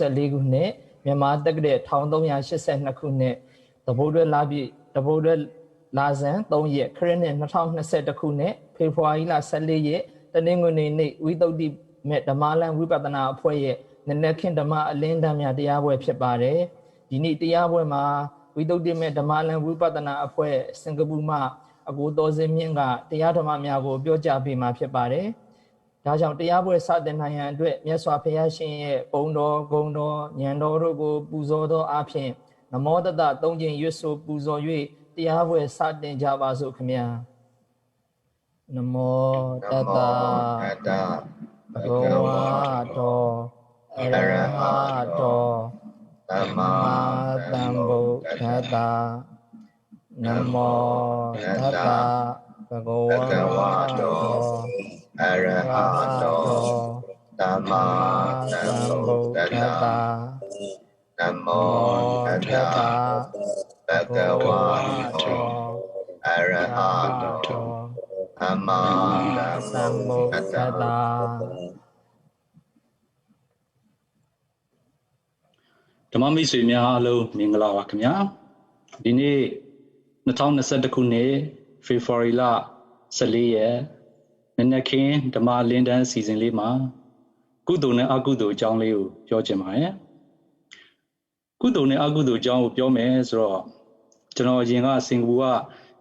1984 ခုနှစ်မြန်မာတက္ကရာ1382 ခုနှစ်တဘိုးတွဲလာဇန်3ရက်ခရစ်နှစ်2021 ခုနှစ်ဖေဖော်ဝါရီလ14ရက်တနင်္ဂနွေနေ့ဝိသုဒ္ဓိမဲ့ဓမ္မလမ်းဝိပဿနာအဖွဲ့ရဲ့နနက်ခင်းဓမ္မအလင်းတန်းများတရားပွဲဖြစ်ပါတယ်ဒီနေ့တရားပွဲမှာဝိသုဒ္ဓိမဲ့ဓမ္မလမ်းဝိပဿနာအဖွဲ့စင်ကာပူမှအကိုတော်စင်မြင့်ကတရားဓမ္မများကိုပြောကြားပေးမှာဖြစ်ပါတယ်ဒါကြောင့်တရားပွဲစတင်နိုင်ရန်အတွက်မြတ်စွာဘုရားရှင်ရဲ့ပုံတော်ဂုဏ်တော်ဉာဏ်တော်တို့ကိုပူဇော်သောအဖြစ်နမောတတ၃ကြိမ်ရွတ်ဆိုပူဇော်၍တရားပွဲစတင်ကြပါစို့ခင်ဗျာနမောတတဘဂဝါတောအရဟတောသမ္မာသမ္ဗုဒ္ဓတ္တနမောတတဘဂဝါတောအရဟတောသမ္မာသမ္ဗုဒ္ဓတ္တနမောတတဘဂဝါတောအရဟတောသမ္မာသမ္ဗုဒ္ဓတ္တဓမ္မမိတ်ဆွေများအားလုံးမင်္ဂလာပါခင်ဗျာဒီနေ့2021ခုနှစ်ဖေဖော်ဝါရီလ14ရက်နနက်ခင်းဓမ္မလင်းတန်းစီစဉ်လေးမှာကုသိုလ်နဲ့အကုသိုလ်အကြောင်းလေးကိုပြောချင်ပါတယ်ကုသိုလ်နဲ့အကုသိုလ်အကြောင်းကိုပြောမယ်ဆိုတော့ကျွန်တော်အရင်ကစင်ကာပူက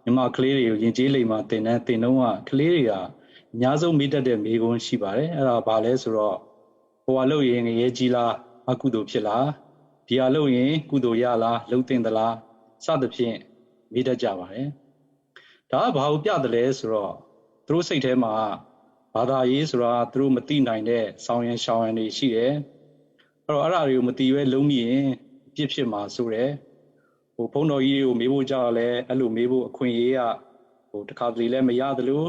မြန်မာကလေးတွေကိုယဉ်ကျေးလိမ်မှာသင်တုန်းကကလေးတွေကအများဆုံးမေးတတ်တဲ့မေးခွန်းရှိပါတယ်အဲ့ဒါဘာလဲဆိုတော့ဟိုကလုပ်ရင်ငရဲကြီးလားအကုသိုလ်ဖြစ်လားဒီဟာလုပ်ရင်ကုသိုလ်ရလားလုံးတင်သလားစသဖြင့်မေးတတ်ကြပါတယ်ဒါကဘာကိုပြတယ်လဲဆိုတော့သူတို့စိတ်ထဲမှာဘာသာရေးဆိုတာသူတို့မသိနိုင်တဲ့ဆောင်းရံရှောင်းရံတွေရှိတယ်အဲ့တော့အဲ့ဒါတွေကိုမသိရဲလုံးမြင်ပြစ်ဖြစ်မှာဆိုတယ်ဟိုဘုန်းတော်ကြီးတွေကိုမေးဖို့ကြောက်လဲအဲ့လိုမေးဖို့အခွင့်အရေးကဟိုတခါတလေလည်းမရသလို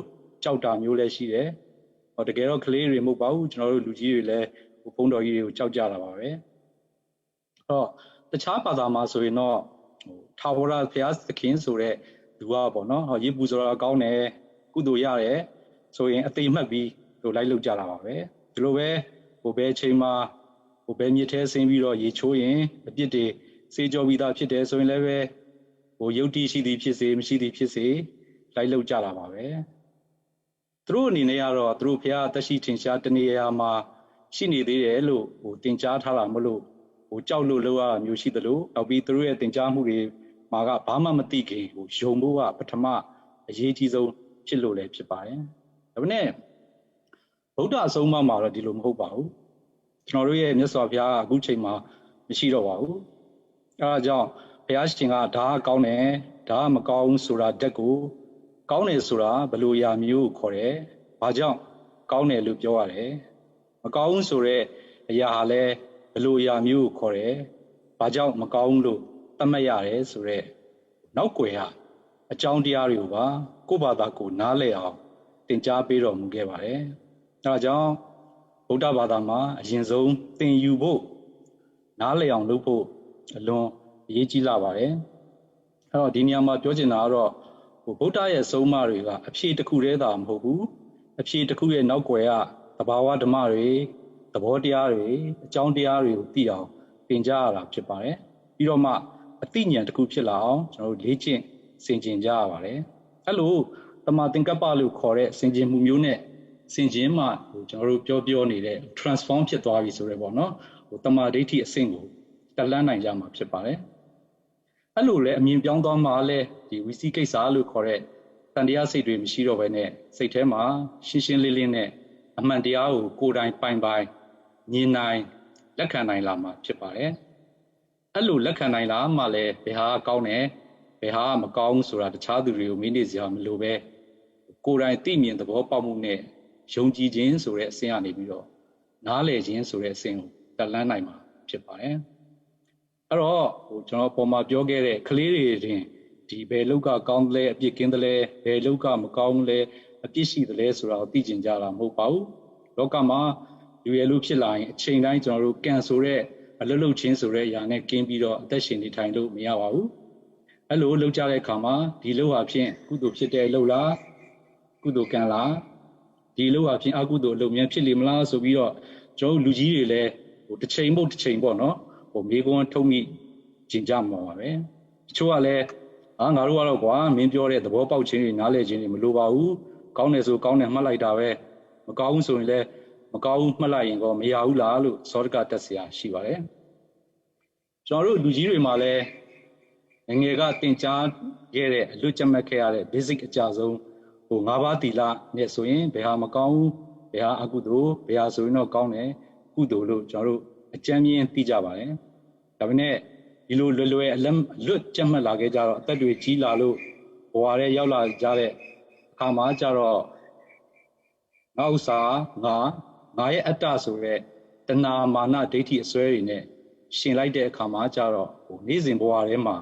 ကြောက်တာမျိုးလည်းရှိတယ်ဟောတကယ်တော့ကလေးတွေမဟုတ်ပါဘူးကျွန်တော်တို့လူကြီးတွေလည်းဟိုဘုန်းတော်ကြီးတွေကိုကြောက်ကြတာပါပဲတော့တခြားဘာသာမှာဆိုရင်တော့ဟိုထာဝရဘုရားသခင်ဆိုတဲ့သူကပေါ့နော်ဟောရေပူဆိုတာကောင်းတယ်ကုသိုလ်ရတယ်ဆိုရင်အသိမှတ်ပြီးဟိုလိုက်လုပ်ကြတာပါပဲဒီလိုပဲဟိုဘဲချိန်မှာဟိုဘဲမြစ်ထဲဆင်းပြီးတော့ရေချိုးရင်အပြစ်တွေစေကြောပြီးသားဖြစ်တယ်ဆိုရင်လည်းပဲဟိုယုတ်တိရှိသည်ဖြစ်စေမရှိသည်ဖြစ်စေလိုက်လုပ်ကြတာပါပဲသူတို့အနေနဲ့ကတော့သူတို့ဘုရားတက်ရှိထင်ရှားတနေရာမှာရှိနေသေးတယ်လို့ဟိုတင်ကြားထားတာမလို့ဟိုကြောက်လို့လောက်ရတာမျိုးရှိသလိုနောက်ပြီးသူတို့ရဲ့တင်ကြားမှုတွေမှာကဘာမှမသိခင်ဟိုယုံဖို့ကပထမအရေးကြီးဆုံးဖြစ်လို့လည်းဖြစ်ပါတယ်ဒါပေမဲ့ဗုဒ္ဓအဆုံးအမမှာတော့ဒီလိုမဟုတ်ပါဘူးကျွန်တော်တို့ရဲ့မြတ်စွာဘုရားကအခုချိန်မှာမရှိတော့ပါဘူးအဲဒါကြောင့်ဘုရားရှင်ကဒါကကောင်းတယ်ဒါကမကောင်းဘူးဆိုတာတက်ကိုကောင်းတယ်ဆိုတာဘယ်လိုအရာမျိုးကိုခေါ်တယ်ဘာကြောင့်ကောင်းတယ်လို့ပြောရတယ်မကောင်းဘူးဆိုတော့အရာဟာလည်းဘယ်လိုအရာမျိုးကိုခေါ်တယ်ဘာကြောင့်မကောင်းလို့သတ်မှတ်ရတယ်ဆိုတော့နောက်ွယ်ဟာအကြောင်းတရားတွေကိုပါကိုယ့်ဘာသာကိုနားလည်အောင်သင်ကြားပေးတော်မူခဲ့ပါတယ်အဲဒါကြောင့်ဗုဒ္ဓဘာသာမှာအရင်ဆုံးသင်ယူဖို့နားလည်အောင်လုပ်ဖို့အလွန်အရေးကြီးလာပါတယ်အဲတော့ဒီနေရာမှာပြောချင်တာကတော့ဟိုဗုဒ္ဓရဲ့ဆုံးမတွေကအဖြေတစ်ခုတည်းသာမဟုတ်ဘူးအဖြေတစ်ခုရဲ့နောက်ွယ်ကသဘာဝဓမ္မတွေသဘောတရားတွေအကြောင်းတရားတွေကိုသိအောင်သင်ကြားရတာဖြစ်ပါတယ်ပြီးတော့မှအသိဉာဏ်တစ်ခုဖြစ်လာအောင်ကျွန်တော်တို့လေ့ကျင့်ဆင်ခြင်ကြရပါတယ်အဲ့လိုတမသင်္ကပ္ပလို့ခေါ်တဲ့ဆင်ခြင်မှုမျိုးနဲ့ဆင်ခြင်မှဟိုကျွန်တော်တို့ပြောနေတဲ့ transform ဖြစ်သွားပြီဆိုရဲပေါ့နော်ဟိုတမာဒိဋ္ဌိအဆင့်ကိုတက်လှမ်းနိုင်ကြမှာဖြစ်ပါတယ်အဲ့လိုလဲအမြင်ပြောင်းသွားမှလဲဒီဝီစီကိစ္စလို့ခေါ်တဲ့တန်တရားစိတ်တွေမရှိတော့ဘဲနဲ့စိတ်ထဲမှာရှင်းရှင်းလင်းလင်းနဲ့အမှန်တရားကိုကိုယ်တိုင်ပိုင်မြင်နိုင်လက်ခံနိုင်လာမှာဖြစ်ပါတယ်အဲ့လိုလက်ခံနိုင်လာမှလဲဘယ်ဟာကောင်းတယ်ဘယ်ဟာမကောင်းဆိုတာတခြားသူတွေကိုမေးနေစရာမလိုပဲကိုယ်တိုင်သိမြင်သဘောပေါက်မှုနဲ့ယုံကြည်ခြင်းဆိုတဲ့အဆင့်ကနေပြီးတော့နားလည်ခြင်းဆိုတဲ့အဆင့်ကိုတက်လှမ်းနိုင်မှာဖြစ်ပါတယ်အဲ့တော့ဟိုကျွန်တော်ပုံမှာပြောခဲ့တဲ့ကလေးတွေတင်ဒီဘယ်လောက်ကကောင်းတယ်လဲအပြစ်ကင်းတယ်လဲဘယ်လောက်ကမကောင်းလဲအပြစ်ရှိတယ်လဲဆိုတာကိုသိကျင်ကြတာမဟုတ်ပါဘူးလောကမှာလူရလူဖြစ်လာရင်အချိန်တိုင်းကျွန်တော်တို့ကန်ဆိုတဲ့အလွတ်လုချင်းဆိုတဲ့အရာနဲ့ကင်းပြီးတော့အသက်ရှင်နေထိုင်လို့မရပါဘူးအဲ့လိုလှုပ်ကြတဲ့အခါမှာဒီလှုပ်ဟာဖြင့်ကုသိုလ်ဖြစ်တဲ့လှုပ်လားကုသိုလ်ကံလားဒီလှုပ်ဟာဖြင့်အကုသိုလ်အလုပ်များဖြစ်လိမ့်မလားဆိုပြီးတော့ကျွန်တော်လူကြီးတွေလည်းဟ တစ်ချိန်မို့တစ်ချိန်ပေါ့နော်မိကွန်းထုတ်မိကျင်ကြမှာပါပဲတချို့ကလည်းငါတို့ကတော့ကွာမင်းပြောတဲ့သဘောပေါက်ခြင်းတွေနားလည်ခြင်းတွေမလိုပါဘူးကောင်းတယ်ဆိုကောင်းတယ်မှတ်လိုက်တာပဲမကောင်းဘူးဆိုရင်လည်းမကောင်းဘူးမှတ်လိုက်ရင်ကောမရဘူးလားလို့စောဒကတက်เสียရှိပါတယ်ကျွန်တော်တို့လူကြီးတွေမှာလည်းငယ်ကတင်ကြားခဲ့တဲ့အလွတ်ကျက်မှတ်ခဲ့ရတဲ့ basic အကြဆုံး၅ပါးသီလနဲ့ဆိုရင်ဘယ်ဟာမကောင်းဘူးဘယ်ဟာအကုသိုလ်ဘယ်ဟာဆိုရင်တော့ကောင်းတယ်ကုသိုလ်လို့ကျွန်တော်တို့အကြမ်းမြင်သိကြပါတယ်ဒါပေမဲ့ဒီလိုလွယ်အလွတ်ကျက်မှတ်လာခဲ့ကြတော့အသက်တွေကြီးလာလို့ဘဝထဲရောက်လာကြတဲ့အခါမှာကျတော့ငါဥစ္စာငါရဲ့အတ္တဆိုတဲ့တဏမာနဒိဋ္ဌိအစွဲတွေနဲ့ရှင်လိုက်တဲ့အခါမှာကျတော့နေ့စဉ်ဘဝထဲမှာ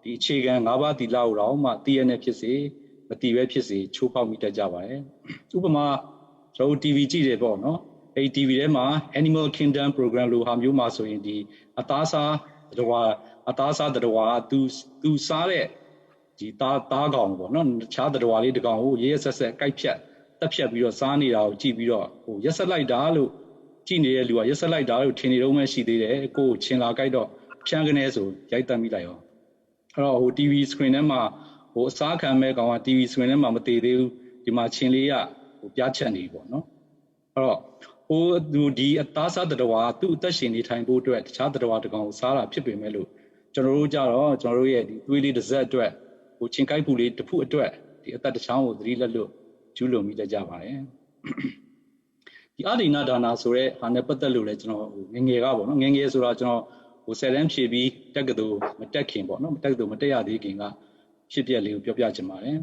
ဒီအခြေခံ၅ပါးသီလကိုတော့မှတည်ရတဲ့ဖြစ်စေမတည်ပဲဖြစ်စေချိုးဖောက်မိတတ်ကြပါတယ်ဥပမာကျွန်တော် TV ကြည့်တယ်ပေါ့နော်အဲ့ TV ထဲမှာ Animal Kingdom program လိုဟာမျိုးမှာဆိုရင်ဒီအသားစားတရားသူစားတဲ့ဒီသားကောင်ပေါ့နော်တခြားတရားလေးတကောင်ကိုရဲဆက်ဆက်ကိုက်ဖြတ်တက်ဖြတ်ပြီးတော့စားနေတာကိုကြည့်ပြီးတော့ရက်ဆက်လိုက်တာလို့ကြည့်နေတဲ့လူကရက်ဆက်လိုက်တာလို့ထင်နေတော့မှရှိသေးတယ်ကိုယ်ချင်းလာကြိုက်တော့ဖြန်းကနေဆိုရိုက်တက်မိလိုက်ရောအဲ့တော့TV screen ထဲမှာအစားခံမဲ့ကောင်က TV screen ထဲမှာမတည်သေးဘူးဒီမှာချင်းလေးကပြားချက်နေပေါ့နော်အဲ့တော့ဒီအသားစားတရားသူ့အသက်ရှင်နေထိုင်ဖို့အတွက်တခြားတရားတကောင်ကိုစားတာဖြစ်ပေမဲ့လို့ကျွန်တော်တို့ကြတော့ကျွန်တော်တို့ရဲ့ဒီသွေးလေးတစ်စက်အတွက်ချင်းကိုက်ဖို့လေးတစ်ဖူအတွက်ဒီအသက်တစ်ချောင်းကိုသတိလက်လွတ်ကျူးလွန်မိတတ်ကြပါတယ်ဒီအဒိဏဒါနာဆိုတဲ့ဟာနဲ့ပတ်သက်လို့လည်းကျွန်တော်ငယ်ကပေါ့နော်ငယ်ဆိုတော့ကျွန်တော်10တန်းဖြည့်ပြီးတက်ကတူမတက်ခင်ပေါ့နော်တက်ကတူမတက်ရသေးခင်ကဖြစ်ပျက်လေးကိုပြောပြချင်ပါတယ်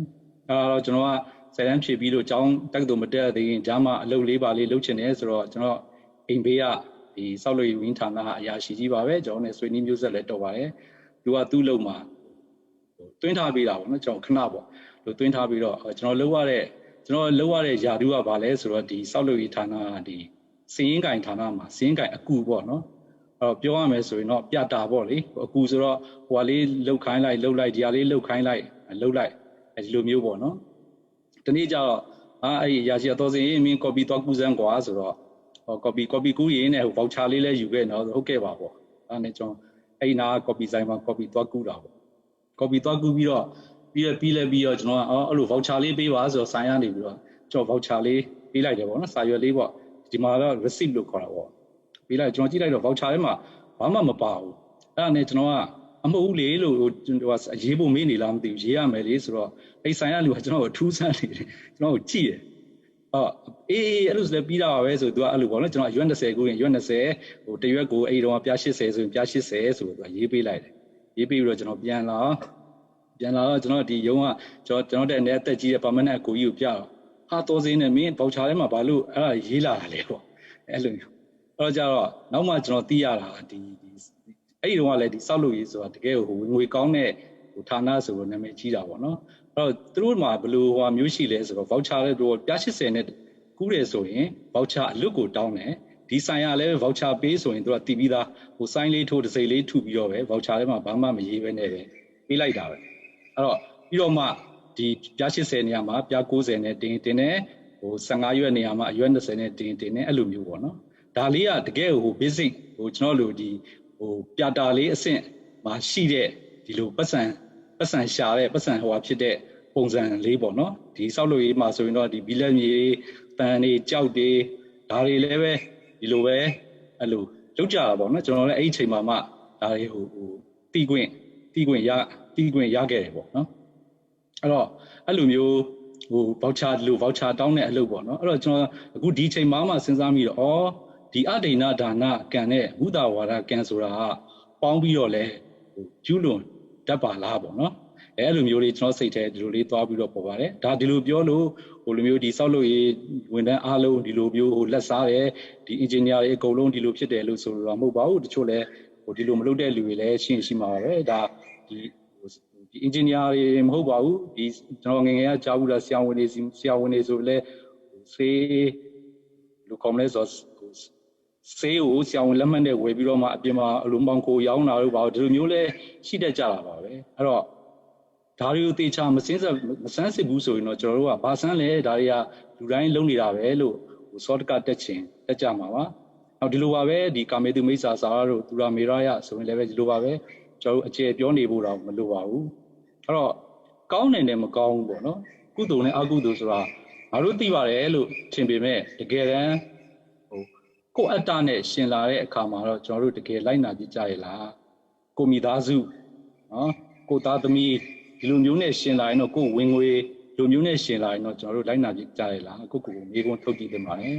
အဲတော့ကျွန်တော်က10တန်းဖြည့်ပြီးလို့ကျောင်းတက်ကတူမတက်ရသေးခင်ဂျာမအလုပ်လေးပါလေးလုပ်ချင်တယ်ဆိုတော့ကျွန်တော်အိမ်ဘေးကဒီစောက်လို့ဝင်းဌာနအရာရှိကြီးပါပဲကျွန်တော်နဲ့ဆွေးနွေးမျိုးဆက်လည်းတော်ပါတယ်သူကသူ့လုံမှာတွင်းထားပေးတာပေါ့နော်ကျွန်တော်ခဏပေါ့လို့တွင်းထားပြီးတော့ကျွန်တော်လုပ်ရတဲ့ယာတူကဘာလဲဆိုတော့ဒီစောက်လို့ဝင်းဌာနကဒီစင်းရင်ကင်ဌာနမှာစင်းရင်ကင်အကူပေါ့နော်ပြောရမယ်ဆိုရင်တော့ပြတာပေါ့လေအကူဆိုတော့ဟိုဟာလေးလှုပ်ခိုင်းလိုက်ဒီဟာလေးလှုပ်ခိုင်းလိုက်အဲဒီလိုမျိုးပေါ့နော်ဒီနေ့ကျတော့အဲ့ဒီရာရှိတော်စင်မင်း copy တော့ကူးစမ်းကွာဆိုတော့copy ကူးရင်းနဲ့ဗောက်ချာလေးလည်းယူခဲ့နော်ဟုတ်ကဲ့ပါပေါ့အဲ့နဲ့ကျွန်တော်အဲ့နာ copy ဆိုင်မှာ copy တော့ကူးတာပေါ့ copy တော့ကူးပြီးတော့ပြီးတော့ကျွန်တော်ကအဲ့လိုဗောက်ချာလေးပေးပါဆိုတော့ဆိုင်ရနေပြီးတော့ကျွန်တော်ဗောက်ချာလေးပေးလိုက်တယ်ပေါ့နော်စာရွက်လေးပေါ့ဒီမှာတော့ receipt လို့ခေါ်တာပေါ့ပေးလိုက်ကျွန်တော်ကြည့်လိုက်တော့ voucher ထဲမှာဘာမှမပါဘူးအဲ့ဒါနဲ့ကျွန်တော်ကအမဟုတ်ဘူးလေလို့ရေးဖို့မေးနေလားမသိဘူးရေးရမယ်လေဆိုတော့အဲ့ဆိုင်ရလူကကျွန်တော်ကိုထူးဆန်းနေတယ်ကျွန်တော်ကိုကြည့်တယ်အေးအဲ့လိုဆိုလည်းပြီးတာပါပဲဆိုသူကအဲ့လိုပေါ့နော်ကျွန်တော်ရွက်20ကိုရွက်20တရွက်ကိုအဲ့တော့ပြား80ဆိုရင်ပြား80ဆိုတော့သူကရေးပေးလိုက်တယ်ရေးပေးပြီးတော့ကျွန်တော်ပြန်လာတော့ကျွန်တော်ဒီရုံးကကျွန်တော်တဲ့အနေအသက်ကြီးတဲ့ permanent အကိုကြီးကိုပြတော့ဟာတော်စင်းနဲ့မင်း voucher ထဲမှာဘာလို့အဲ့ဒါရေးလာတာလဲပေါ့အဲ့လိုမျိုးအဲ့တော့ကျတော့နောက်မှကျွန်တော်သိရတာဒီအဲ့ဒီတော့ကလည်းဒီစောက်လို့ရေးဆိုတာတကယ်ကိုငွေကောင်းတဲ့ဌာနဆိုတော့နာမည်ကြီးတာပေါ့နော်အဲ့တော့သူတို့မှာဘယ်လိုမျိုးရှိလဲဆိုတော့ voucher လေးတို့ပြား80နဲ့ကူးတယ်ဆိုရင် voucher အလွတ်ကိုတောင်းတယ်ဒီဆိုင်ရလည်း voucher ပေးဆိုရင်သူကတည်ပြီးသားစိုင်းလေးထိုးတစ်စိမ့်လေးထုပြီးတော့ပဲ voucher ထဲမှာဘာမှမရေးဘဲနဲ့ပဲပေးလိုက်တာပဲအဲ့တော့ပြီးတော့မှဒီပြား80နေရာမှာပြား90နဲ့တင်တယ်15ရွက်နေရာမှာအရွက်20နဲ့တင်တယ်အဲ့လိုမျိုးပေါ့နော်ဒါလေးကတကယ်basic ကျွန်တော်တို့ဒီပြတာလေးအဆင့်မှာရှိတဲ့ဒီလိုပတ်စံရှာတဲ့ပတ်စံဖြစ်တဲ့ပုံစံလေးပေါ့နော်ဒီစောက်လို့ရေးမှာဆိုရင်တော့ဒီဘီလက်မြေတန်တွေကြောက်တွေဒါတွေလည်းပဲဒီလိုပဲအဲ့လိုလောက်ကြတာပေါ့နော်ကျွန်တော်လည်းအဲ့ဒီအချိန်မှာမှဒါတွေတီးခွင့်ရခဲ့တယ်ပေါ့နော်အဲ့တော့အဲ့လိုမျိုးvoucher တောင်းတဲ့အလုပ်ပေါ့နော်အဲ့တော့ကျွန်တော်အခုဒီချိန်မှစဉ်းစားမိတော့ဒီအဒိဏဒါနကံနဲ့မုဒဝါဒကံဆိုတာကပေါင်းပြီးတော့လဲကျူးလွန်တတ်ပါလားပေါ့နော်အဲ့လိုမျိုးလေးကျွန်တော်စိတ်ထဲဒီလိုလေးသွားပြီးတော့ပေါ်ပါတယ်ဒါဒီလိုပြောလို့လိုမျိုးဒီစောက်လို့ရေးဝန်ထမ်းအားလုံးဒီလိုမျိုးလက်စားတယ်ဒီ engineer တွေအကုန်လုံးဒီလိုဖြစ်တယ်လို့ဆိုတော့မဟုတ်ပါဘူးတချို့လဲဒီလိုမလုပ်တဲ့လူတွေလည်းရှိမှာပါပဲဒါဒီ engineer တွေမဟုတ်ပါဘူးဒီကျွန်တော်ငယ်ကကြားဘူးလားဆရာဝန်တွေဆိုလဲဆေးလူကောင်းလဲဆိုဆေးကိုဆရာဝန်လက်မှတ်နဲ့ဝယ်ပြီးတော့မှအပြင်မှာအလုံးပေါင်းကိုရောင်းတာလို့ပါဒီလိုမျိုးလဲရှိတတ်ကြတာပါပဲအဲ့တော့ဒါတွေကိုတေချာမစမ်းစစ်ဘူးဆိုရင်တော့ကျွန်တော်တို့ကဘာစမ်းလဲဒါတွေကလူတိုင်းလုံးနေတာပဲလို့စောတကတက်ကြမှာပါ နောက်ဒီလိုပါပဲဒီကာမေတုမိစ္ဆာစာတို့သူရာမေရယဆိုရင်လည်းပဲဒီလိုပါပဲကျွန်တော်တို့အခြေပြောနေဖို့တော့မလိုပါဘူးအဲ့တော့ကောင်းတယ်နဲ့မကောင်းဘူးပေါ့နော်ကုသိုလ်နဲ့အကုသိုလ်ဆိုတာငါတို့သိပါတယ်လို့ထင်ပေမဲ့တကယ်တမ်းကိုယ့်အတ္တနဲ့ရှင်လာတဲ့အခါမှာတော့ကျွန်တော်တို့တကယ်လိုက်နာကြကြရလားကိုမိသားစုနော်ကိုသားသမီးဒီလိုမျိုးနဲ့ရှင်လာရင်တော့ကိုဝင်ငွေလိုမျိုးနဲ့ရှင်လာရင်တော့ကျွန်တော်တို့လိုက်နာကြကြရလားကိုမေးခွန်းထုတ်ကြည့်တင်ပါတယ်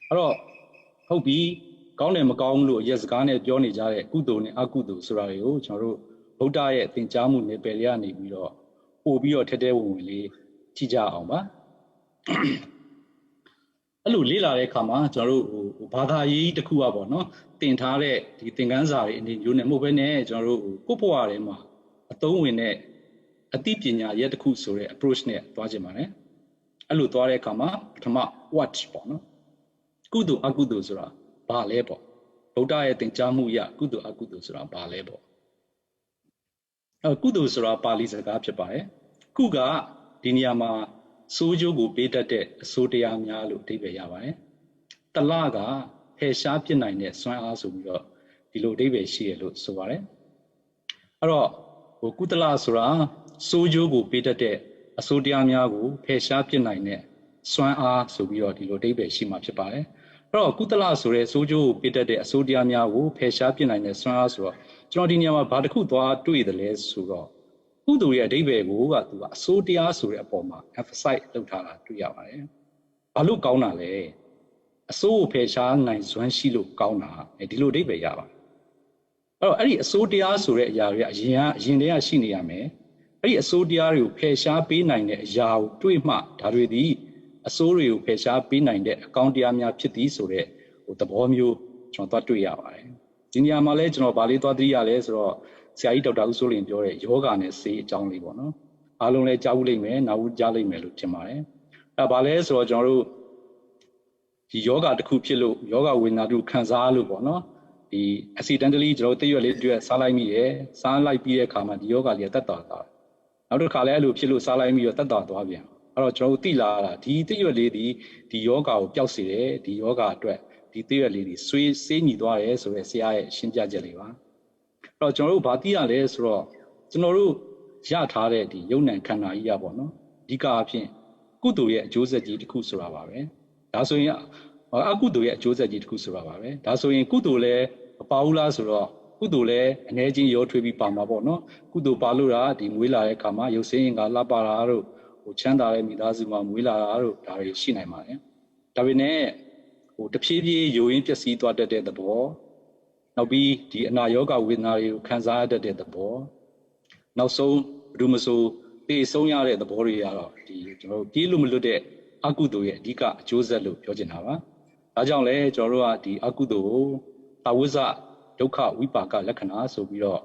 အဲ့တော့ဟုတ်ပြီကောင်းတယ်မကောင်းဘူးလို့ရက်စကားနဲ့ပြောနေကြတဲ့ကုသိုလ်နဲ့အကုသိုလ်ဆိုတာတွေကိုကျွန်တော်တို့ဗုဒ္ဓရဲ့သင်ကြားမှုနယ်ပယ်လေးကနေပြီးတော့ပို့ပြီးတော့ထဲထဲဝင်ဝင်လေးကြည့်ကြအောင်ပါအဲ့လိုလေ့လာတဲ့အခါမှာကျွန်တော်တို့ဘာသာရေးတစ်ခုอ่ะပေါ့နော်သင်ထားတဲ့ဒီသင်ခန်းစာတွေအနေမျိုးနဲ့မဟုတ်ဘဲနဲ့ကျွန်တော်တို့ကိုယ့်ဘဝထဲမှာအသုံးဝင်တဲ့အသိပညာရဲ့တစ်ခုဆိုတဲ့ approach နဲ့သွားကြပါတယ်အဲ့လိုသွားတဲ့အခါမှာပထမ what ပေါ့နော်ကုသိုလ်အကုသိုလ်ဆိုတာဘာလဲပေါ့ဗုဒ္ဓရဲ့သင်ကြားမှုအရကုသိုလ်အကုသိုလ်ဆိုတာဘာလဲပေါ့ကုသိုလ်ဆိုတာပါဠိစကားဖြစ်ပါတယ်ကုကဒီနေရာမှာစိုးကျိုးကိုပေးတတ်တဲ့အစိုးတရားများလို့အဓိပ္ပာယ်ရပါတယ်တလကဖယ်ရှားပြစ်နိုင်တဲ့စွမ်းအားဆိုပြီးတော့ဒီလိုအဓိပ္ပာယ်ရှိရလို့ဆိုပါတယ်အဲ့တော့ကုသလဆိုတာစိုးကျိုးကိုပေးတတ်တဲ့အစိုးတရားများကိုဖယ်ရှားပြစ်နိုင်တဲ့စွမ်းအားဆိုပြီးတော့ဒီလိုအဓိပ္ပာယ်ရှိမှာဖြစ်ပါတယ်အဲ့တော့ကုသလဆိုတဲ့စိုးကျိုးကိုပေးတတ်တဲ့အစိုးတရားများကိုဖယ်ရှားပြစ်နိုင်တဲ့စွမ်းအားဆိုတော့ကျွန်တော်ဒီနေရာမှာဘာတစ်ခုသွားတွေ့တယ်လဲဆိုတော့ကုသိုလ်ရဲ့အဓိပ္ပာယ်ကိုသူကအစိုးတရားဆိုတဲ့အပေါ်မှာ emphasize လုပ်ထားတာတွေ့ရပါတယ်။ဘာလို့ကောင်းတာလဲ။အစိုးကိုဖယ်ရှားနိုင်စွမ်းရှိလို့ကောင်းတာဒီလိုအဓိပ္ပာယ်ရပါတယ်။အဲ့ဒီအစိုးတရားဆိုတဲ့အရာတွေကအရင်တည်းကရှိနေရမယ်။အဲ့ဒီအစိုးတရားတွေကိုဖယ်ရှားပေးနိုင်တဲ့အရာကိုတွေ့မှဒါတွေဒီအစိုးတွေကိုဖယ်ရှားပေးနိုင်တဲ့အကောင်းတရားများဖြစ်သည်ဆိုတဲ့သဘောမျိုးကျွန်တော်တွေ့ရပါတယ်။ဒီနေရာမှာလဲကျွန်တော်ဗာလေးသွားသိရလဲဆိုတော့ဆရာကြီးဒေါက်တာဦးစိုးလင်ပြောတဲ့ယောဂနဲ့ဆေးအကြောင်းလေးပေါ့နော်အားလုံးလည်းကြားဘူးလိမ့်မယ်နားဘူးကြားလိမ့်မယ်လို့ထင်ပါတယ်အဲဘာလဲဆိုတော့ကျွန်တော်တို့ဒီယောဂတစ်ခုဖြစ်လို့ယောဂဝေဒနာတို့ခံစားလို့ပေါ့နော်ဒီ accidentally ကျွန်တော်တို့တရွက်လေးတွေ့စားလိုက်မိတယ်စားလိုက်ပြီးတဲ့အခါမှာဒီယောဂလေးတက်သွားတာနောက်တစ်ခါလည်းအဲ့လိုဖြစ်လို့စားလိုက်ပြီးတော့တက်သွားသွားပြန်အဲ့တော့ကျွန်တော်တို့သိလာတာဒီတရွက်လေးဒီယောဂကိုပျောက်စေတယ်ဒီယောဂအတွက်ဒီတရွက်လေးဆွေးစေးညီသွားတယ်ဆိုတဲ့ဆရာရဲ့ရှင်းပြချက်လေးပါအဲ့တော့ကျွန်တော်တို့ဘာသိရလဲဆိုတော့ကျွန်တော်တို့ရထားတဲ့ဒီယုံ nant ခန္ဓာကြီးရပေါ့နော်အဓိကအဖြစ်ကုသိုလ်ရဲ့အကျိုးဆက်ကြီးတစ်ခုဆိုတာပါပဲဒါဆိုရင်အကုသိုလ်ရဲ့အကျိုးဆက်ကြီးတစ်ခုဆိုတာပါပဲဒါဆိုရင်ကုသိုလ်လည်းမပါဘူးလားဆိုတော့ကုသိုလ်လည်းအ ਨੇ ချင်းရောထွေးပြီးပါမှာပေါ့နော်ကုသိုလ်ပါလို့တာဒီမွေးလာတဲ့အခါမှာရုပ်စင်းရင်ကလှပတာတို့ချမ်းသာတဲ့မိသားစုမှာမွေးလာတာတို့ဒါတွေရှိနိုင်ပါတယ်ဒါပေမဲ့တဖြည်းဖြည်းယိုရင်းပျက်စီးသွားတတ်တဲ့သဘောနောက်ပြီးဒီအနာယောဂဝေဒနာတွေကိုခံစားရတတ်တဲ့သဘောနောက်ဆုံးဘယ်သူမဆိုသိဆုံးရတဲ့သဘောတွေကတော့ဒီကျွန်တော်တို့ပြေးလို့မလွတ်တဲ့အကုသိုလ်ရဲ့အဓိကအကျိုးဆက်လို့ပြောချင်တာပါဒါကြောင့်လဲကျွန်တော်တို့ကဒီအကုသိုလ်ကိုသဝိဇ္ဇဒုက္ခဝိပါကလက္ခဏာဆိုပြီးတော့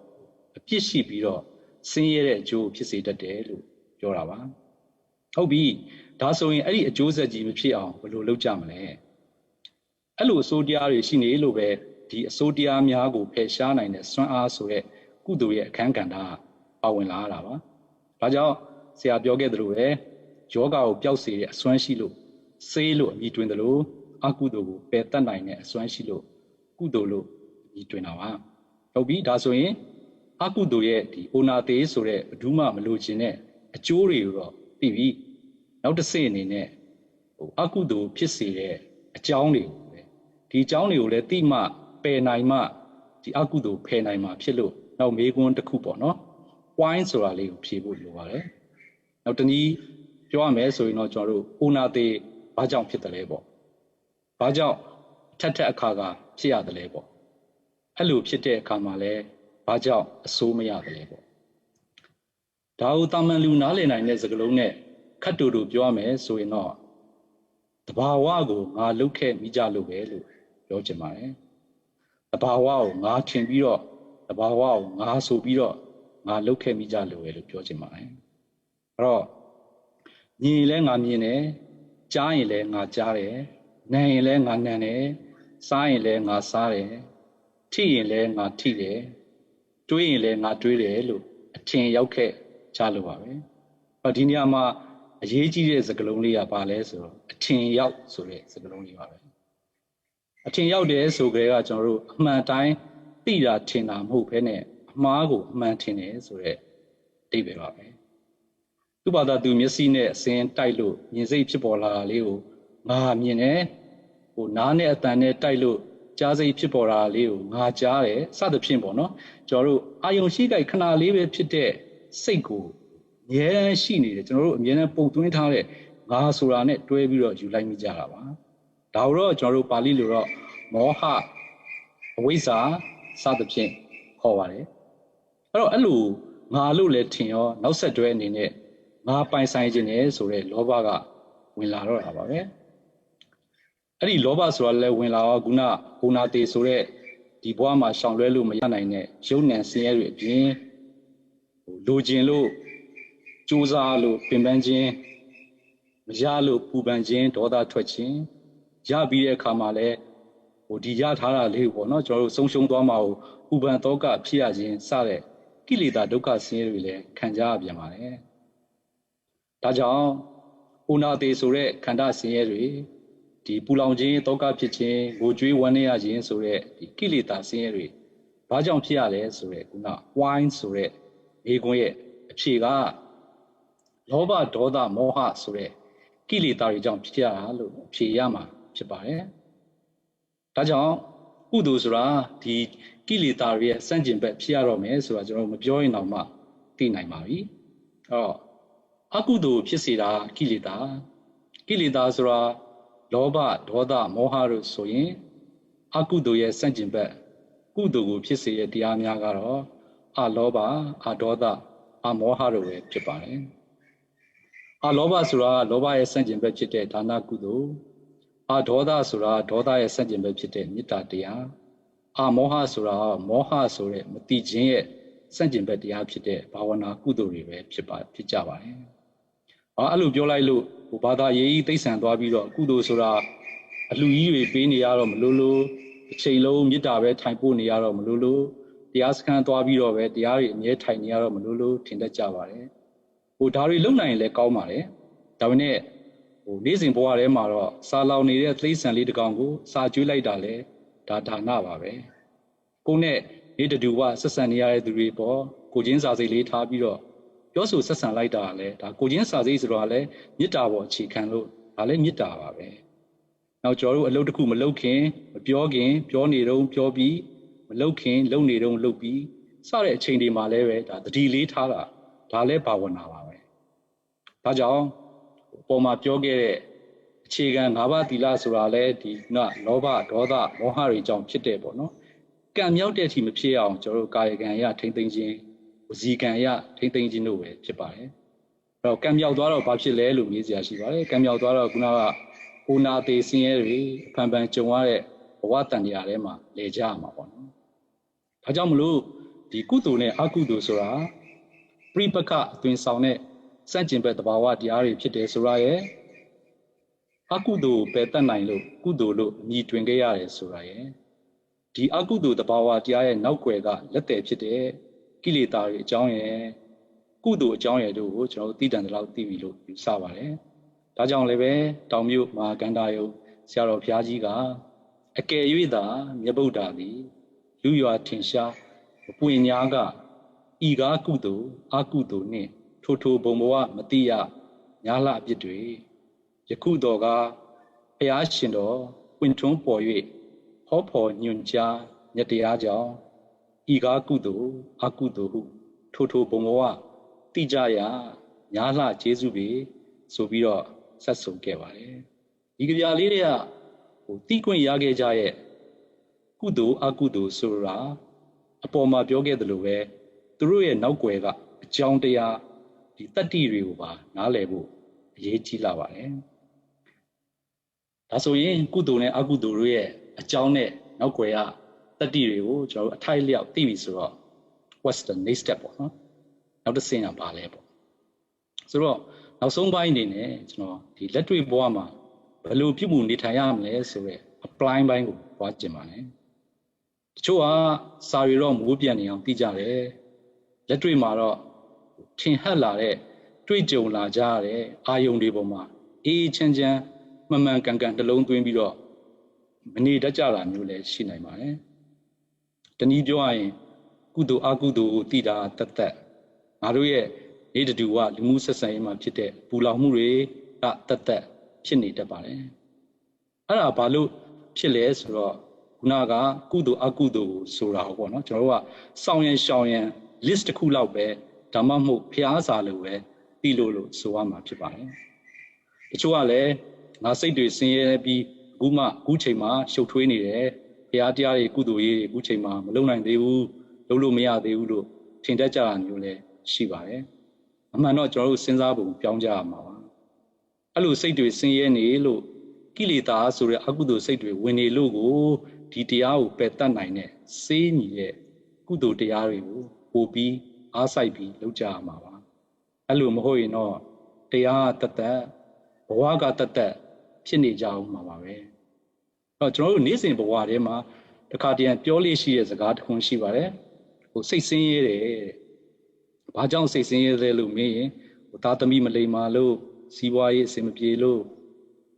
အပြစ်ရှိပြီးတော့ဆင်းရဲတဲ့အကျိုးဖြစ်စေတတ်တယ်လို့ပြောတာပါဟုတ်ပြီဒါဆိုရင်အဲ့ဒီအကျိုးဆက်ကြီးမဖြစ်အောင်ဘယ်လိုလုပ်ကြမလဲအဲ့လိုအစိုးတရားတွေရှိနေလို့ပဲဒီအစိုးတရားများကိုဖယ်ရှားနိုင်တဲ့စွမ်းအားဆိုတဲ့ကုသိုလ်ရဲ့အခန်းကဏ္ဍပါဝင်လာတာပါဒါကြောင့်ဆရာပြောခဲ့သလိုပဲယောဂကိုပျောက်စေတဲ့အစွမ်းရှိလို့ဆေးလို့အမည်တွင်သလိုအကုသိုလ်ကိုပယ်တတ်နိုင်တဲ့အစွမ်းရှိလို့ကုသိုလ်လို့အမည်တွင်တာပါဟုတ်ပြီဒါဆိုရင်အကုသိုလ်ရဲ့ဒီအိုနာသေးဆိုတဲ့ဘယ်သူမှမလိုချင်တဲ့အကျိုးတွေကိုတော့သိပြီနောက်တစ်ဆင့်အနေနဲ့အကုသိုလ်ဖြစ်စေတဲ့အကြောင်းတွေကိုပဲဒီအကြောင်းတွေကိုလည်းသိမှပယ်နိုင်မှဒီအကုသိုလ်ဖယ်နိုင်မှဖြစ်လို့နောက်မေးခွန်းတစ်ခုပေါ့နော် point ဆိုတာလေးကိုဖြေဖို့လိုပါတယ်နောက်တနည်းပြောရမယ်ဆိုရင်တော့ကျွန်တော်တို့အိုနာသေးဘာကြောင့်ဖြစ်တယ်လဲပေါ့ဘာကြောင့်ထက်အခါကဖြစ်ရတယ်လဲပေါ့အဲ့လိုဖြစ်တဲ့အခါမှာလဲဘာကြောင့်အဆိုးမရတယ်လဲပေါ့ဒါကိုတာမန်လူနားလည်နိုင်တဲ့စကားလုံးနဲ့ခတ်တူတူပြောရမယ်ဆိုရင်တော့တဘာဝကိုငါလုတ်ခဲ့မိကြလို့ပဲလို့ပြောချင်ပါတယ်တဘာဝကိုငါထင်ပြီးတော့တဘာဝကိုငါဆိုပြီးတော့ငါလုတ်ခဲ့မိကြလို့ပဲလို့ပြောချင်ပါတယ်အဲ့တော့မြင်ရင်လည်းငါမြင်တယ်ကြားရင်လည်းငါကြားတယ်နားရင်လည်းငါနားတယ်စားရင်လည်းငါစားတယ်ထိရင်လည်းငါထိတယ်တွေးရင်လည်းငါတွေးတယ်လို့အထင်ရောက်ခဲ့ကြလို့ပါပဲဒီနေရာမှာအရေးကြီးတဲ့စကားလုံးလေးကဘာလဲဆိုတော့အထင်ရောက်ဆိုတဲ့စကားလုံးလေးပါပဲ အထင်ရောက်တယ်ဆိုကြတဲ့ကကျွန်တော်တို့အမှန်တိုင်းသိတာထင်တာမဟုတ်ဘဲနဲ့အမှားကိုအမှန်ထင်တယ်ဆိုတဲ့အဓိပ္ပာယ်ပါပဲသူ့ဘာသာသူမျက်စိနဲ့အစင်းတိုက်လို့မြင်စိတ်ဖြစ်ပေါ်လာတာလေးကိုငါမြင်တယ်ဟိုနားနဲ့အတန်နဲ့တိုက်လို့ကြားစိတ်ဖြစ်ပေါ်လာတာလေးကိုငါကြားတယ်စသဖြင့်ပေါ့နော်ကျွန်တော်တို့အာယုံရှိကြိုက်ခဏလေးပဲဖြစ်တဲ့စိတ်ကိုအမြဲတမ်းရှိနေတယ်ကျွန်တော်တို့အမြဲတမ်းပုံသွင်းထားတဲ့ငါဆိုတာနဲ့တွဲပြီးတော့ယူလိုက်မိကြတာပါဒါတော့ကျွန်တော်တို့ပါဠိလိုတော့မောဟအဝိဇ္ဇာစသဖြင့်ခေါ်ပါတယ်အဲ့တော့အဲ့လိုငါလို့လည်းထင်ရောနောက်ဆက်တွဲအနေနဲ့ငါပိုင်ဆိုင်ခြင်းနဲ့ဆိုတဲ့လောဘကဝင်လာတော့တာပါပဲအဲ့ဒီလောဘဆိုတာလည်းဝင်လာတော့ခုနကိုနာတေဆိုတဲ့ဒီဘဝမှာရှောင်လွဲလို့မရနိုင်တဲ့ရုပ်ဉာဏ်ဆင်းရဲတွေအပြင်လိုချင်လို့ကြိုးစားလို့ပင်ပန်းခြင်းမရလို့ပူပန်ခြင်းဒေါသထွက်ခြင်းရပြီးတဲ့အခါမှာလည်းဒီရထားတာလေးပေါ့နော်ကျွန်တော်တို့ဆုံးရှုံးသွားမှာကိုပူပန်တော့ကဖြစ်ရခြင်းစတဲ့ကိလေသာဒုက္ခဆင်းရဲတွေလည်းခံကြရပြန်ပါတယ်ဒါကြောင့်ကိုနာတေဆိုတဲ့ခန္ဓာဆင်းရဲတွေဒီပူလောင်ခြင်းတောကဖြစ်ခြင်းကိုကြွေးဝမ်းနည်းရခြင်းဆိုတဲ့ဒီကိလေသာဆင်းရဲတွေဘာကြောင့်ဖြစ်ရလဲဆိုတဲ့ခုန wine ဆိုတဲ့မိကွန်းရဲ့အဖြေကလောဘဒေါသမောဟဆိုတဲ့ကိလေသာတွေကြောင့်ဖြစ်ရတာလို့အဖြေရမှာဖြစ်ပါတယ်ဒါကြောင့်ကုသိုလ်ဆိုတာဒီကိလေသာတွေရဲ့စန့်ကျင်ဘက်ဖြစ်ရတော့မယ်ဆိုတာကျွန်တော်မပြောရင်တော့မှသိနိုင်ပါပြီအဲ့တော့အကုသိုလ်ဖြစ်စေတာကိလေသာဆိုတာလောဘဒေါသမောဟတို့ဆိုရင်အကုသိုလ်ရဲ့စန့်ကျင်ဘက်ကုသိုလ်ကိုဖြစ်စေတဲ့တရားများကတော့အလောဘအဒေါသအမောဟတို့ပဲဖြစ်ပါတယ်အလောဘဆိုတာလောဘရဲ့စန့်ကျင်ဘက်ဖြစ်တဲ့ဒါနကုသိုလ်အဒေါသဆိုတာဒေါသရဲ့စန့်ကျင်ဘက်ဖြစ်တဲ့မေတ္တာတရားအမောဟဆိုတာမောဟဆိုတဲ့မတိခြင်းရဲ့စန့်ကျင်ဘက်တရားဖြစ်တဲ့ဘာဝနာကုသိုလ်တွေပဲဖြစ်ကြပါတယ်အဲ့လိုပြောလိုက်လို့ဘာသာရေးကြီးသိမ့်ဆန်သွားပြီးတော့ကုသိုလ်ဆိုတာအလှကြီးတွေပေးနေရတော့မလို့တစ်ချိန်လုံးမေတ္တာပဲထိုင်ပို့နေရတော့မလို့တရားစခန်းသွားပြီးတော့ပဲတရားတွေအမြဲထိုင်နေရတော့မလို့ထင်တတ်ကြပါတယ်ဒါတွေလုံနိုင်ရင်လည်းကောင်းပါတယ်ဒါပေမဲ့နေ့စဉ်ဘဝထဲမှာတော့စာလောင်နေတဲ့သိစံလေးတစ်ကောင်ကိုစာကျွေးလိုက်တာလဲဒါနပါပဲကိုယ်နဲ့နေတူဝဆက်ဆံနေရတဲ့သူတွေပေါ့ကိုချင်းစာစိတ်လေးထားပြီးတော့ပြောဆိုဆက်ဆံလိုက်တာလဲဒါကိုချင်းစာစိတ်ဆိုတော့လဲမေတ္တာပေါ်အခြေခံလို့ဒါလဲမေတ္တာပါပဲနောက်ကျွန်တော်တို့အလုပ်တစ်ခုမလုပ်ခင်မပြောခင်ပြောနေတော့ပြောပြီးမလုပ်ခင်လုပ်နေတော့လုပ်ပြီးစတဲ့အချိန်တွေမှာလဲပဲဒါတတိလေးထားတာဒါလဲဘာဝနာပါပဲဒါကြောင့်ပေါ်မှာပြောခဲ့တဲ့အခြေခံ၅ပါးသီလဆိုတာလဲဒီလောဘဒေါသမောဟတွေကြောင့်ဖြစ်တယ်ပေါ့နော်ကံမြောက်တဲ့အထိမဖြစ်အောင်ကျွန်တော်တို့ကာယကံအရာထိမ့်သိမ်းခြင်းဝစီကံအရာထိမ့်သိမ်းခြင်းတို့ပဲဖြစ်ပါတယ်အဲ့တော့ကံမြောက်သွားတော့ဘာဖြစ်လဲလို့မေးစရာရှိပါတယ်ကံမြောက်သွားတော့ခုနကကိုနာသေးဆင်းရဲတွေအဖန်ဖန်ကြုံရတဲ့ဘဝတန်တရားထဲမှာလဲကြရမှာပေါ့နော်ဒါကြောင့်မလို့ဒီကုသိုလ်နဲ့အကုသိုလ်ဆိုတာပြိပခအသွင်ဆောင်တဲ့စန့်ကျင်ဘက်သဘာဝတရားတွေဖြစ်တယ်ဆိုတာရဲ့အကုသိုလ်ပဲတတ်နိုင်လို့ကုသိုလ်လို့အမည်တွင်ခဲ့ရတယ်ဆိုတာရဲ့ဒီအကုသိုလ်သဘာဝတရားရဲ့နောက်ွယ်ကလက်တယ်ဖြစ်တဲ့ကိလေသာတွေအကြောင်းရဲ့ကုသိုလ်အကြောင်းရဲ့တို့ကိုကျွန်တော်တို့သိတန်တဲ့လောက်သိပြီလို့ယူဆပါတယ်ဒါကြောင့်လည်းပဲတောင်မြို့မဟာကန္တာယုံဆရာတော်ဘုရားကြီးကအကယ်၍သာမြတ်ဗုဒ္ဓသည်လူရွာထင်ရှားပွင့်ညာကဤကားကုသိုလ်အကုသိုလ်နှင့်ထိုဘုံဘဝမတိရညာလအပြစ်တွေယခုတော်ကဘုရားရှင်တော်ပွင့်ထွန်းပေါ်၍ဟောဖော်ညွှန်ကြားမြတ်တရားကြောင့်ဤကားကုသိုလ်အကုသိုလ်ဟုထိုဘုံဘဝတိကြရညာလကျေးဇူးပဲဆိုပြီးတော့ဆက်ဆိုခဲ့ပါတယ်ဒီကြပြလေးတွေကတိခွင့်ရခဲ့ကြရဲ့ကုသိုလ်အကုသိုလ်ဆိုတာအပေါ်မှာပြောခဲ့သလိုပဲသူတို့ရဲ့နောက်ွယ်ကအကြောင်းတရားဒီတတ္တိတွေကိုပါနားလည်ဖို့အရေးကြီးလာပါတယ်ဒါဆိုရင်ကုသိုလ်နဲ့အကုသိုလ်တို့ရဲ့အကြောင်းနဲ့နောက်ွယ်ကတတ္တိတွေကိုကျွန်တော်တို့အထိုက်လျောက်သိပြီဆိုတော့ what's the next step ပေါ့နော်နောက်တစ်ဆင့်ကဘာလဲပေါ့ဆိုတော့နောက်ဆုံးပိုင်းအနေနဲ့ကျွန်တော်ဒီလက်တွေ့ဘဝမှာဘယ်လိုပြုမှုနေထိုင်ရမလဲဆိုတော့ apply ပိုင်းကိုပွားကျင်ပါတယ်တချို့ကစာရီတော့မိုးပြန်နေအောင်သိကြတယ်လက်တွေ့မှာတော့ထင်ဟပ်လာတဲ့တွေ့ကြုံလာကြရတဲ့အာယုံတွေပေါ်မှာအေးချမ်းချမ်းမှန်မှန်ကန်ကန်နှလုံးသွင်းပြီးတော့ မနေတတ်ကြတာမျိုးလည်းရှိနိုင်ပါတယ်။တနည်းပြောရရင်ကုသိုလ်အကုသိုလ်ကိုတည်တာတတ်ငါတို့ရဲ့နေတူဝလူမှုဆက်ဆံရေးမှာဖြစ်တဲ့ပူလောင်မှုတွေကတတ်ဖြစ်နေတတ်ပါတယ်။အဲ့ဒါဘာလို့ဖြစ်လဲဆိုတော့ခုနကကုသိုလ်အကုသိုလ်ကိုဆိုတာဟောပေါ့နော်ကျွန်တော်တို့ကစောင့်ရန်ရှောင်ရန် list တစ်ခုလောက်ပဲဒါမှမဟုတ်ဖျားစာလို့ပဲပြီးလို့ဆိုရမှာဖြစ်ပါတယ်။တချို့ကလည်းငါစိတ်တွေဆင်းရဲပြီးအခုချိန်မှာရှုပ်ထွေးနေတယ်ဖျားတရားတွေကုသိုလ်ရေးအခုချိန်မှာမလုပ်နိုင်သေးဘူးလုပ်လို့မရသေးဘူးလို့ထင်တတ်ကြတာမျိုးလည်းရှိပါတယ်။အမှန်တော့ကျွန်တော်တို့စဉ်းစားပုံပြောင်းကြရမှာပါ။အဲ့လိုစိတ်တွေဆင်းရဲနေလို့ကိလေသာဆိုတဲ့အကုသိုလ်စိတ်တွေဝင်နေလို့ကိုဒီတရားကိုပယ်တတ်နိုင်တဲ့စေးညီတဲ့ကုသိုလ်တရားတွေကိုပို့ပြီးအားစိုက်ပြီးလုပ်ကြရမှာပါအဲ့လိုမဟုတ်ရင်တော့တရားတတ်ဘဝကတတ်ဖြစ်နေကြအောင်မှာပါပဲအဲ့တော့ကျွန်တော်တို့နေ့စဉ်ဘဝထဲမှာတစ်ခါတည်းပြောလို့ရှိတဲ့စကားတစ်ခုရှိပါတယ်စိတ်ဆင်းရဲတယ်ဘာကြောင့်စိတ်ဆင်းရဲလဲလို့မေးရင်သားသမီးမလိမ္မာလို့စီးပွားရေးအဆင်မပြေလို့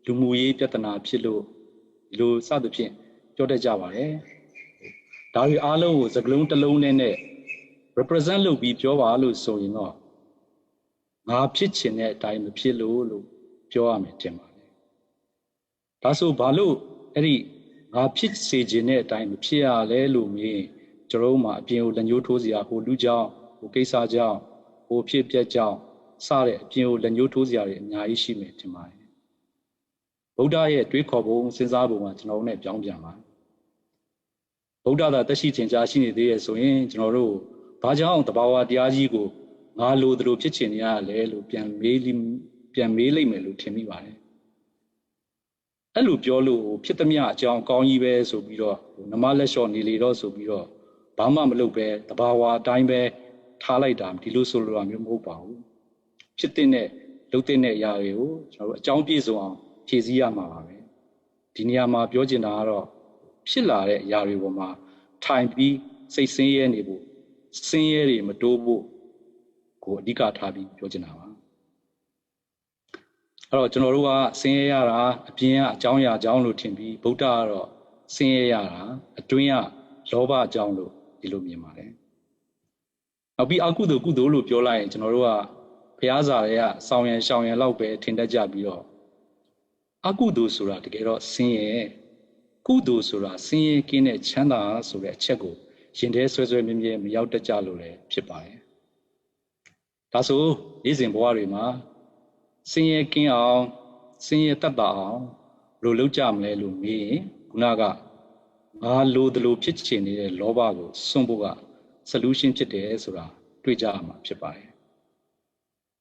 လူမှုရေးပြဿနာဖြစ်လို့လိုစသဖြင့်ပြောတတ်ကြပါတယ်ဒါတွေအားလုံးကိုစကလုံးတစ်လုံးနဲ့ represent လုပ်ပြီးပြောပါလို့ဆိုရင်တော့ငါဖြစ်ချင်တဲ့အတိုင်းမဖြစ်လို့ပြောရမယ်တင်ပါတယ်ဒါဆိုဘာလို့အဲ့ဒီငါဖြစ်စေချင်တဲ့အတိုင်းမဖြစ်ရလဲလို့မြင်ကျွန်တော်မှအပြင်ကိုလက်ညှိုးထိုးစရာဟိုလူကြောင့်ဟိုကိစ္စကြောင့်ဟိုဖြစ်ပျက်ကြောင့်စတဲ့အပြင်ကိုလက်ညှိုးထိုးစရာတွေအများကြီးရှိမယ်တင်ပါတယ်ဗုဒ္ဓရဲ့တွေးခေါ်ပုံစဉ်းစားပုံကကျွန်တော်တို့ ਨੇ ပြောင်းပြန်ပါဗုဒ္ဓသာတက်ရှိခြင်းကြားရှိနေသေးရဲ့ဆိုရင်ကျွန်တော်တို့ဘာကြောင့်တဘာဝတရားကြီးကိုငါလိုသလိုဖြစ်ချင်နေရလဲလို့ပြန်မေးလိုက်မယ်လို့ထင်မိပါတယ်အဲ့လိုပြောလို့ဖြစ်သမျှအကြောင်းကောင်းကြီးပဲဆိုပြီးတော့နမလက်လျှော့နေလေတော့ဆိုပြီးတော့ဘာမှမလုပ်ပဲတဘာဝအတိုင်းပဲထားလိုက်တာဒီလိုဆိုလိုတာမျိုးမဟုတ်ပါဘူးဖြစ်တဲ့လုပ်တဲ့အရာတွေကိုကျွန်တော်တို့အကြောင်းပြည့်စုံအောင်ဖြည့်ဆည်းရမှာပါပဲဒီနေရာမှာပြောချင်တာကတော့ဖြစ်လာတဲ့အရာတွေပေါ်မှာထိုင်ပြီးစိတ်ဆင်းရဲနေဖို့ဆင်းရဲတွေမတိုးဖို့ကိုအဓိကထားပြီးပြောချင်တာပါအဲ့တော့ကျွန်တော်တို့ကဆင်းရဲရတာအပြင်ကအကြောင်းအရာအကြောင်းလို့ထင်ပြီးဗုဒ္ဓကတော့ဆင်းရဲရတာအတွင်းကလောဘအကြောင်းလို့ဒီလိုမြင်ပါတယ်နောက်ပြီးအကုသိုလ်ကုသိုလ်လို့ပြောလိုက်ရင်ကျွန်တော်တို့ကဘုရားစာတွေကစောင်းရန်ရှောင်ရန်လောက်ပဲထင်တတ်ကြပြီးတော့အကုသိုလ်ဆိုတာတကယ်တော့ဆင်းရဲကုသိုလ်ဆိုတာဆင်းရဲကင်းတဲ့ချမ်းသာဆိုတဲ့အချက်ကိုရင်ထဲဆွဲမြဲမရောက်တတ်ကြလို့လည်းဖြစ်ပါတယ်ဒါဆိုနေ့စဉ်ဘဝတွေမှာဆင်းရဲကင်းအောင်ဆင်းရဲတတ်တာအောင်ဘယ်လိုလုပ်ကြမလဲလို့မေးရင်ခုနကငါလိုသလိုဖြစ်ချင်နေတဲ့လောဘကိုစွန့်ဖို့က solution ဖြစ်တယ်ဆိုတာတွေ့ကြရမှာဖြစ်ပါတယ်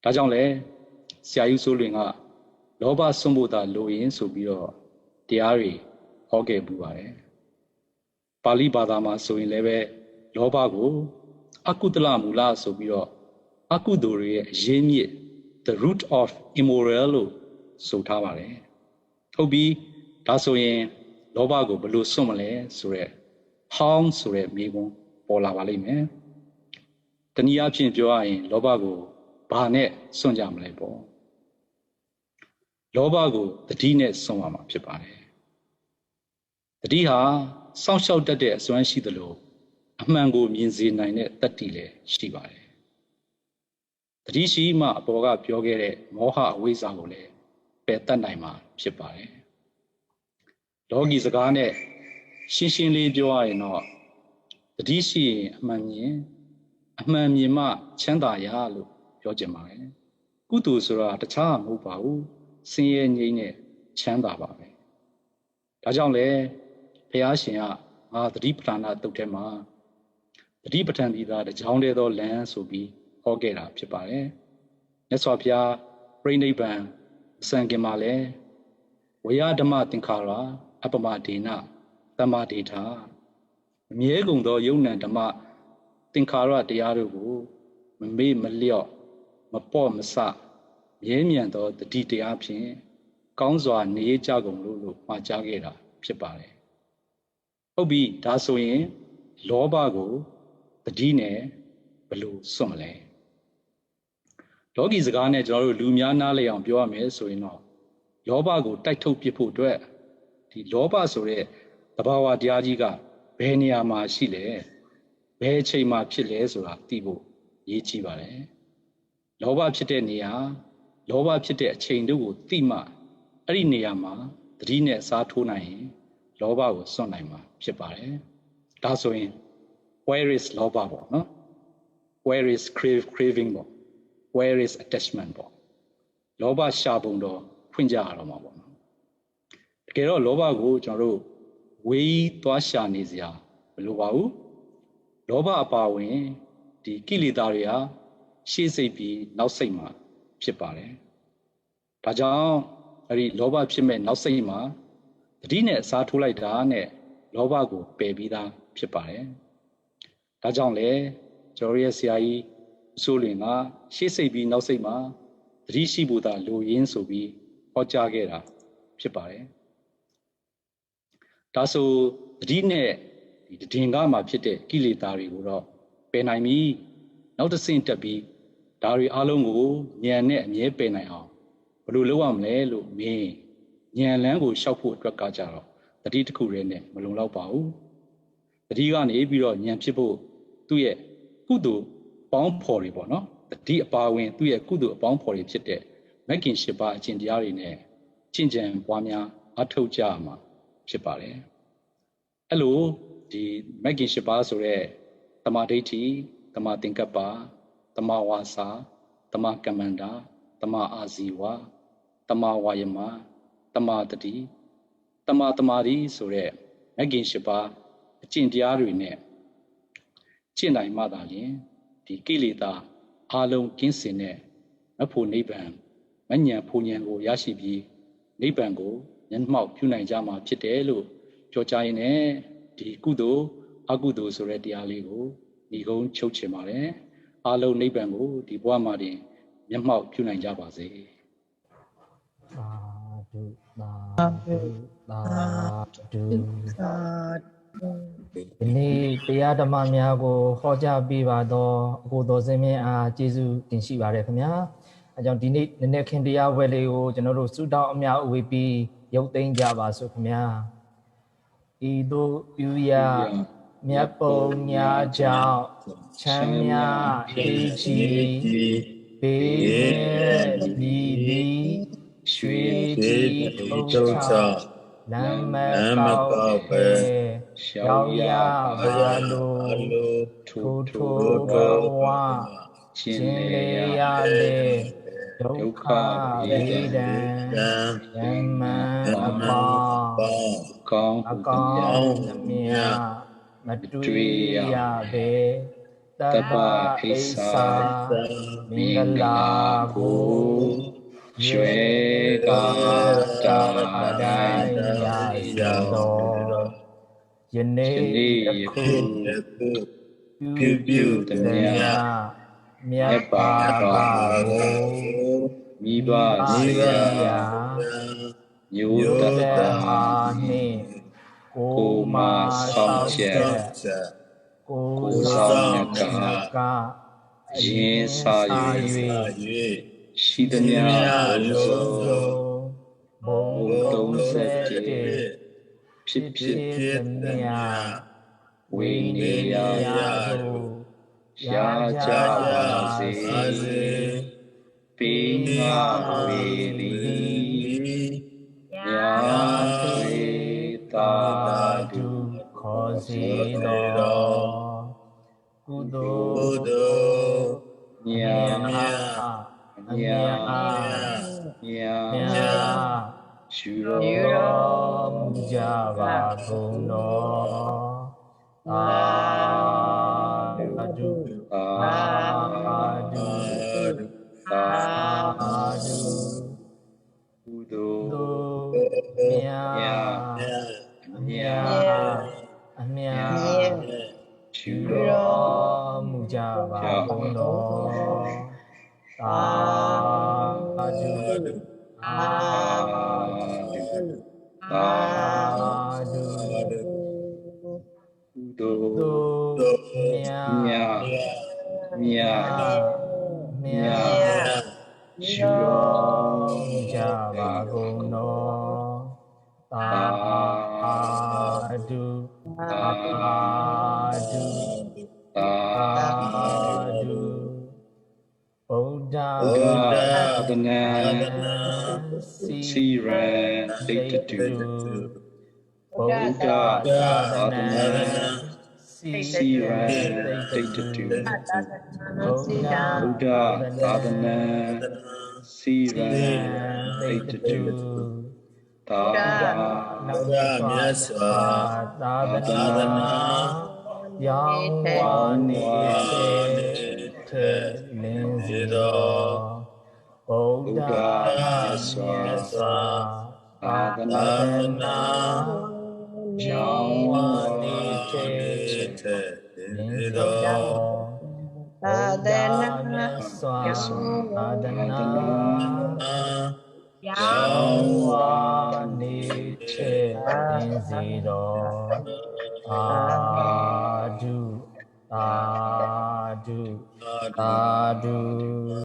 ဒါကြောင့်လဲဆရာကြီးစိုးလွင်ကလောဘစွန့်ဖို့သာလိုရင်ဆိုပြီးတော့တရားတွေဟောခဲ့ပူပါတယ်ပါဠိဘာသာမှာဆိုရင်လည်းပဲလောဘကိုအကုသလမူလဆိုပြီးတော့အကုသိုလ်တွေရဲ့အရင်းမြစ် the root of immoral လို့ဆိုထားပါတယ်ဟုတ်ပြီဒါဆိုရင်လောဘကိုဘယ်လိုစွန့်မလဲဆိုရက် how ဆိုရက်မိကုံးပေါ်လာပါလိမ့်မယ်တနည်းအားဖြင့်ပြောရရင်လောဘကိုဘာနဲ့စွန့်ကြမလဲပေါ့လောဘကိုတတိနဲ့စွန့်ရမှာဖြစ်ပါတယ်တတိဟာစောင့်ရှောက်တတ်တဲ့အစွမ်းရှိသလိုအမှန်ကိုမြင်စေနိုင်တဲ့တတ္တိလည်းရှိပါတယ်တတိရှိမှအပေါ်ကပြောခဲ့တဲ့မောဟအဝိဇ္ဇာကိုလည်းပယ်တတ်နိုင်မှာဖြစ်ပါတယ်လောကီစကားနဲ့ရှင်းရှင်းလေးပြောရရင်တော့တတိရှိရင်အမှန်မြင်မှချမ်းသာရလို့ပြောချင်ပါတယ်ကုသိုလ်ဆိုတာတခြားမဟုတ်ပါဘူးဆင်းရဲငြိမ်းတဲ့ချမ်းသာပါပဲဒါကြောင့်လေဘုရားရှင်ကငါသတိပဋ္ဌာန်တုတ်ထဲမှာသတိပဋ္ဌာန်ဒီသာတကြောင်းတည်းသောလမ်းဆိုပြီးဟောခဲ့တာဖြစ်ပါတယ်မြတ်စွာဘုရားပြိဋိဘံစံကင်မှာလဲဝေယဓမ္မသင်္ခါရအပမဒေနသမ္မာဒေထာအမြဲကုန်သောယုံ nant ဓမ္မသင်္ခါရတရားတို့ကိုမမေ့မလျော့မပေါ့မဆမြဲမြံသောတတိတရားဖြင့်ကောင်းစွာနေကြကုန်လို့မှာကြားခဲ့တာဖြစ်ပါတယ်ဟုတ်ပြီဒါဆိုရင်လောဘကိုတတိနဲ့ဘယ်လိုစွန့်မလဲလောကီစကားနဲ့ကျွန်တော်တို့လူများနားလည်အောင်ပြောရမယ်ဆိုရင်တော့လောဘကိုတိုက်ထုတ်ပစ်ဖို့အတွက် ဒီလောဘဆိုတဲ့တဘာဝတရားကြီးကဘယ်နေရာမှာရှိလဲဘယ်အချိန်မှာဖြစ်လဲဆိုတာသိဖို့ရည်ကြီးပါတယ်လောဘဖြစ်တဲ့နေရာလောဘဖြစ်တဲ့အချိန်တို့ကိုသိမှအဲ့ဒီနေရာမှာသတိနဲ့စားထိုးနိုင်ရင်လောဘကိုစွန့်နိုင်မှာဖြစ်ပါတယ်ဒါဆိုရင် where is လောဘပေါ့နော် where is craving ပေါ့ where is attachment ပေါ့လောဘရှာပုံတော့ဖွင့်ကြရတော့မှာပေါ့နော်တကယ်တော့လောဘကိုကျွန်တော်တို့ဝေးသွားရှာနေစရာမလိုပါဘူးလောဘအပါဝင်ဒီကိလေသာတွေဟာရှေ့စိတ်ပြီးနောက်စိတ်မှာဖြစ်ပါတယ်ဒါကြောင့်အဲ့ဒီလောဘဖြစ်မဲ့နောက်စိတ်မှာတတိနဲ့အစားထိုးလိုက်တာနဲ့လောဘကိုပယ်ပြီးသားဖြစ်ပါတယ်ဒါကြောင့်လေကျွန်တော်ရဲ့ဆရာကြီးအစိုးလင်ကရှေ့စိတ်ပြီးနောက်စိတ်မှာတတိရှိဖို့သာလိုရင်းဆိုပြီးဟောကြားခဲ့တာဖြစ်ပါတယ်ဒါဆိုတတိနဲ့ဒီတည်ငါမှာဖြစ်တဲ့ကိလေသာတွေကိုတော့ပယ်နိုင်ပြီနောက်တစ်ဆင့်တက်ပြီးဒါတွေအလုံးကိုဉာဏ်နဲ့အမြဲပယ်နိုင်အောင်ဘယ်လိုလုပ်ရမလဲလို့မင်းဉာဏ်လန်းကိုရှောက်ဖို့အတွက်ကကြတော့တတိတစ်ခုတည်းနဲ့မလုံလောက်ပါဘူးတတိကနေပြီးတော့ဉာဏ်ဖြစ်ဖို့သူ့ရဲ့ကုသိုလ်ပေါင်းဖော်တွေပေါ့နော်တတိအပါဝင်သူ့ရဲ့ကုသိုလ်အပေါင်းဖော်တွေဖြစ်တဲ့မဂ်ကင်၈ပါးအကျင့်တရားတွေနဲ့ကျင့်ကြံပွားများအထောက်ကြမှာဖြစ်ပါတယ်အဲ့လိုဒီမဂ်ကင်၈ပါးဆိုတဲ့သမာဓိဋ္ဌိသမာသင်္ကပ္ပသမာဝါစာသမာကမ္မန္တာသမာအာဇီဝသမာဝါယမသမာတတိသမာသမာဓိဆိုတဲ့မဂ်ကင်၈ပါးအကျင့်တရားတွေနဲ့ကျင့်နိုင်မှသာလျှင်ဒီကိလေသာအလုံးကင်းစင်တဲ့မဖို့နိဗ္ဗာန်မဉ္ဇဉ်ဖူဉ္ဇဉ်ကိုရရှိပြီးနိဗ္ဗာန်ကိုမျက်မှောက်ပြုနိုင်ကြမှာဖြစ်တယ်လို့ပြောကြရင်လည်းဒီကုသိုလ်အကုသိုလ်ဆိုတဲ့တရားလေးကိုညီကုန်းချုပ်ချင်ပါတယ်အလုံးနိဗ္ဗာန်ကိုဒီဘဝမှာတင်မျက်မှောက်ပြုနိုင်ကြပါစေသာဓုသာဓုသာဓုဒီနေ့တရားဓမ္မများကိုဟောကြားပေးပါတော့အကိုတော်စင်မြင့်အားကျေးဇူးတင်ရှိပါတယ်ခင်ဗျာအဲကြောင့်ဒီနေ့နည်းနည်းခင်တရားဝဲလေးကိုကျွန်တော်တို့ဆုတောင်းအများအဝေးပြီးရုပ်သိမ်းကြပါစို့ခင်ဗျာဤသို့ပြုရမြတ်ပုံညာကြောင့်ချမ်းမြအေးချီပေးမိသည်ရွှေတိထုံချလမ်းမကောက်ပဲရောက်ရပါလို့ထိုးဘဝချင်းလေရလေဒုက္ခဝေဒံယမအပါကောင်းအကောင်းမြတ်မတွေ့ရပဲတပ္ပအိသာမင်္ဂလာကိုရွှေကာတာတိုင်းရတော်ယနေ့ယခုပြုတည်းမြတ်ပါကိုမိဘဆေရာမျိုးတဟာနှင့်ကိုမာဆောင်ချက်ကိုဆောင်ကရင်စာ၍ရှိသမျှလုံးဘုံ30ဖြစ်သမျှဝိနေယသို့ရကြပါစေပိငါဝေလီညာသေတာဓုခေါ်စီတော်ကုသိုလ်ညာအမြတ်ရှုတော်မူကြပါကုန်တော်သာဓုသာဓုသာဓုကုသိုလ်မြတ်ရှုတော်မူကြပါကုန်တော်သာဓုသာဓုကုသိုလ်မြတ်ရှုတော်မူကြပါကုန်တော်သာ Sadhu, Sadhu, Buddha, Adhanan, Siran, Dictatu, Buddha, Adhanan, Siran, Dictatu, Buddha, Buddha, Adhanan, Siran, Dictatu, Tada, Adhanan, Yawani Te Linzido Buddha Yaswa Adhana Yawani Te Linzido Buddha Yaswa Adhana Yawani Te Linzido Adu, adu, adu.